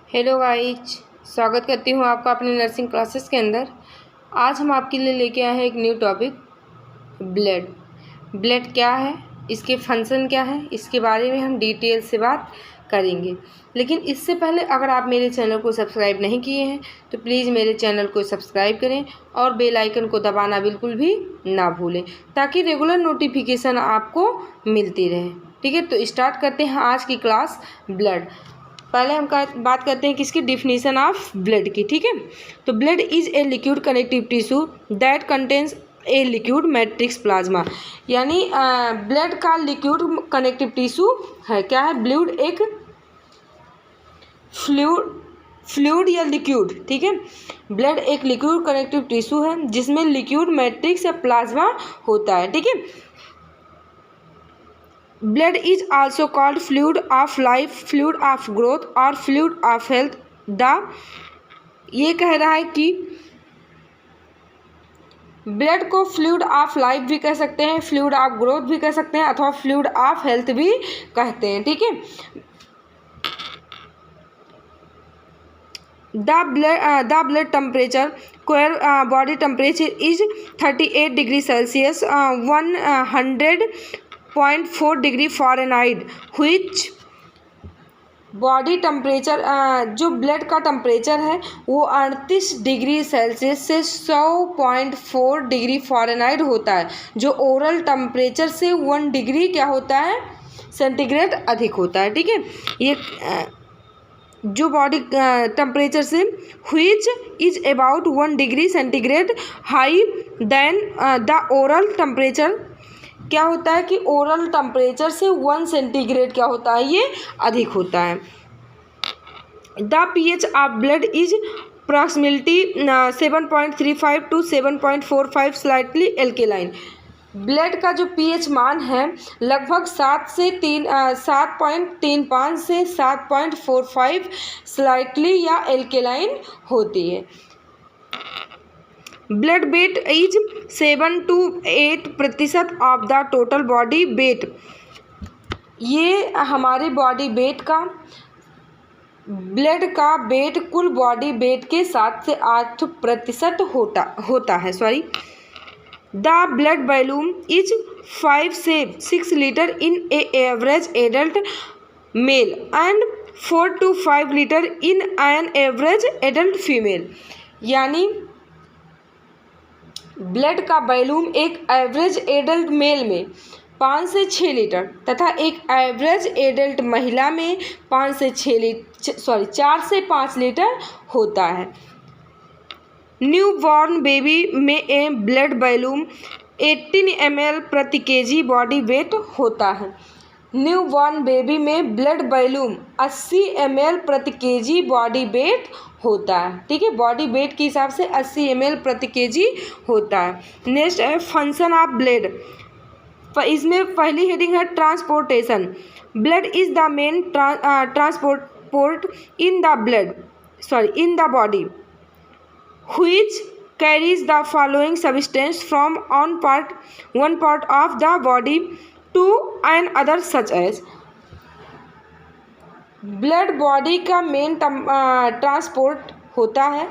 Hello guys, स्वागत करती हूँ आपका अपने नर्सिंग क्लासेस के अंदर। आज हम आपके लिए लेके आए हैं एक न्यू टॉपिक, ब्लड। ब्लड क्या है, इसके फंक्शन क्या है, इसके बारे में हम डिटेल से बात करेंगे। लेकिन इससे पहले अगर आप मेरे चैनल को सब्सक्राइब नहीं किए हैं तो प्लीज़ मेरे चैनल को सब्सक्राइब करें और बेल आइकन को दबाना बिल्कुल भी ना भूलें, ताकि रेगुलर नोटिफिकेशन आपको मिलती रहे। ठीक है, तो स्टार्ट करते हैं आज की क्लास, ब्लड। पहले हम बात करते हैं किसकी, डिफिनीशन ऑफ ब्लड की। ठीक है, तो blood is a liquid connective tissue that contains a liquid matrix plasma. यानी ब्लड का लिक्विड कनेक्टिव टिश्यू है। क्या है? ब्लड एक फ्लूइड या लिक्विड। ठीक है, ब्लड एक लिक्विड कनेक्टिव टिश्यू है जिसमें लिक्विड मैट्रिक्स या प्लाज्मा होता है। ठीक है, blood is also called fluid of life, fluid of growth और फ्लूइड ऑफ हेल्थ। ये कह रहा है कि ब्लड को फ्लूइड ऑफ लाइफ भी कह सकते हैं, फ्लूइड ऑफ ग्रोथ भी कह सकते हैं, अथवा फ्लूइड ऑफ हेल्थ भी कहते हैं। ठीक है, the blood temperature, body temperature is 38 degree Celsius 100.4 degree Fahrenheit, which body temperature, जो ब्लड का टेम्परेचर है वो 38 डिग्री सेल्सियस से 100.4 डिग्री फ़ारेनहाइट होता है। जो ओरल टेम्परेचर से 1 डिग्री क्या होता है, सेंटीग्रेड अधिक होता है। ठीक है, ये जो बॉडी टेम्परेचर से which is about 1 degree centigrade high than the oral temperature. क्या होता है कि ओरल टेम्परेचर से 1 सेंटीग्रेड क्या होता है, ये अधिक होता है। The pH of blood is approximately 7.35 to 7.45 slightly alkaline. Blood का जो pH मान है लगभग 7.35 से 7.45 स्लाइटली या एल्केलाइन होती है। Blood weight is 7 to 8% of the total body weight. ये हमारे बॉडी वेट का, ब्लड का वेट कुल बॉडी वेट के 7 से 8% होता है। द ब्लड वॉल्यूम इज 5 से 6 litre in A average adult male and 4 to 5 litre in an average adult female. यानी ब्लड का वॉल्यूम एक एवरेज एडल्ट मेल में 5 से 6 लीटर तथा एक एवरेज एडल्ट महिला में 4 से 5 लीटर होता है। न्यू बॉर्न बेबी में ए ब्लड वॉल्यूम 18 ml प्रति केजी बॉडी वेट होता है। न्यू बॉर्न बेबी में ब्लड वॉल्यूम 80 ml प्रति केजी बॉडी वेट होता है। ठीक है, बॉडी वेट के हिसाब से 80 ml प्रति केजी होता है। नेक्स्ट है फंक्शन ऑफ ब्लड। इसमें पहली हेडिंग है transportation. Blood is the main transport in the body which carries the following substance from one part of the body to another such as। Blood body का main transport होता है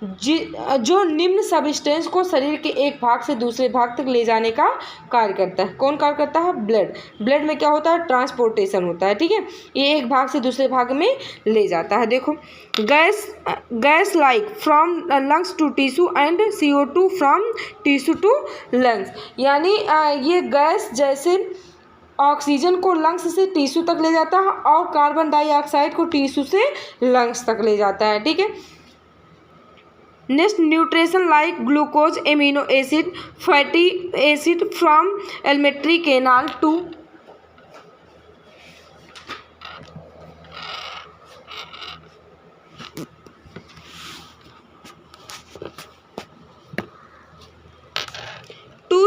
जो निम्न substance को शरीर के एक भाग से दूसरे भाग तक ले जाने का कार्य करता है। कौन कार्य करता है? ब्लड में क्या होता है? ट्रांसपोर्टेशन होता है। ठीक है, ये एक भाग से दूसरे भाग में ले जाता है। देखो, gas like from lungs to tissue and CO2 from tissue to lungs. यानी ये गैस जैसे ऑक्सीजन को लंग्स से टिश्यू तक ले जाता है और कार्बन डाइऑक्साइड को टिश्यू से लंग्स तक ले जाता है। ठीक है, next nutrition like glucose, amino acid, fatty acid from alimentary canal to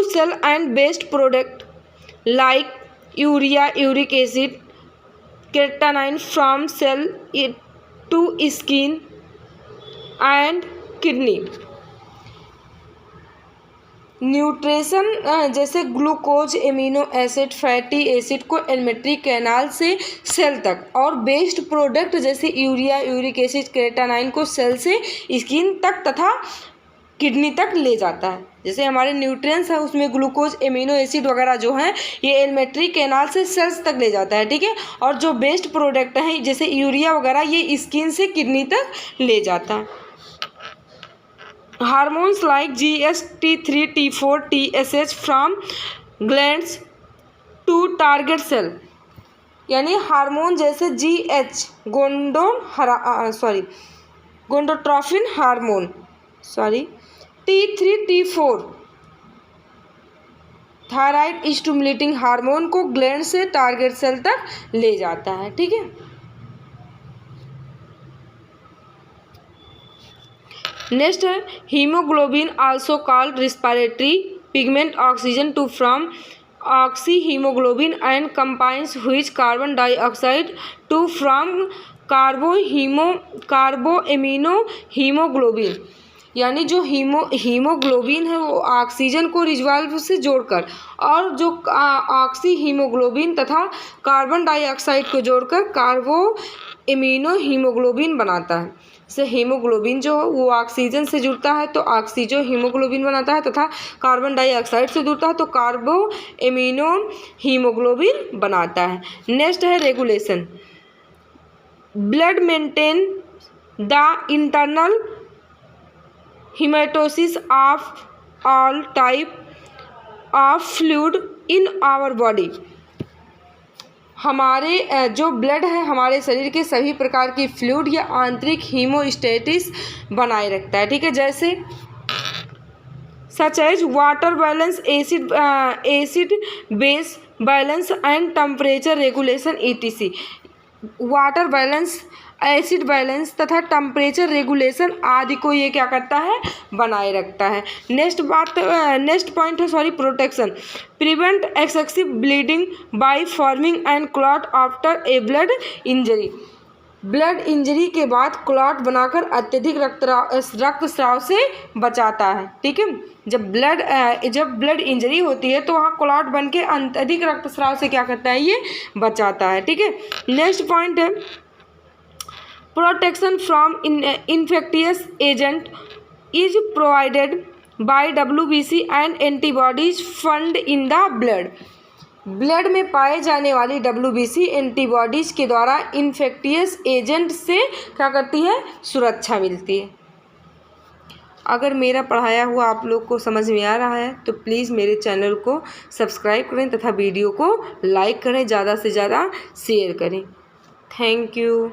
cell and waste product like urea, uric acid, keratin from cell to skin and kidney. Nutrition जैसे glucose, amino acid, fatty acid को alimentary canal से cell तक, और waste product जैसे urea, uric acid, creatinine को cell से skin तक तथा किडनी तक ले जाता है। जैसे हमारे न्यूट्रिएंट्स है उसमें ग्लूकोज, एमिनो एसिड वगैरह जो हैं ये एलिमेंट्री कैनाल से सेल्स तक ले जाता है, ठीक है। और जो वेस्ट प्रोडक्ट हैं जैसे यूरिया वगैरह ये स्किन से किडनी तक ले जाता है। Hormones like GST3, T4, TSH from glands to target cell, यानी हार्मोन जैसे GH gonadotrophin hormone, T3, T4 thyroid stimulating hormone को ग्लैंड से टारगेट सेल तक ले जाता है, ठीक है। नेक्स्ट है haemoglobin also called respiratory pigment oxygen to from oxyhaemoglobin and compounds which carbon dioxide to from carbaminohaemoglobin, यानी जो हीमोग्लोबिन है वो ऑक्सीजन को रिजॉल्व से जोड़कर और जो ऑक्सी हीमोग्लोबिन तथा कार्बन डाइऑक्साइड को जोड़कर कार्बो एमिनो हीमोग्लोबिन बनाता है। से हीमोग्लोबिन जो वो ऑक्सीजन से जुड़ता है तो ऑक्सीजो हीमोग्लोबिन बनाता है तथा कार्बन डाइऑक्साइड से जुड़ता है तो कार्बो एमिनो हीमोग्लोबिन बनाता है। नेक्स्ट है regulation. Blood maintain the internal hemostasis of all type of fluid in our body, हमारे जो ब्लड है हमारे शरीर के सभी प्रकार की फ्लूइड या आंतरिक हीमोस्टेटिस बनाए रखता है, ठीक है। जैसे such as water balance, acid base balance and temperature regulation ETC। Water balance, acid balance तथा टेम्परेचर रेगुलेशन आदि को ये क्या करता है, बनाए रखता है। नेक्स्ट पॉइंट है protection. Prevent excessive bleeding by forming and clot after a blood injury. Blood injury के बाद क्लॉट बनाकर अत्यधिक रक्तस्राव से बचाता है, ठीक है। जब ब्लड इंजरी होती है तो वहाँ क्लॉट बन के अत्यधिक रक्तस्राव से क्या करता है, ये बचाता है, ठीक है। नेक्स्ट पॉइंट है protection from infectious agent is provided by WBC and antibodies fund in the blood. Blood में पाए जाने वाली WBC एंटीबॉडीज के द्वारा इन्फेक्टियस एजेंट से क्या करती है, सुरक्षा मिलती है। अगर मेरा पढ़ाया हुआ आप लोग को समझ में आ रहा है तो प्लीज़ मेरे चैनल को सब्सक्राइब करें तथा वीडियो को लाइक करें, ज़्यादा से ज़्यादा शेयर करें। Thank you.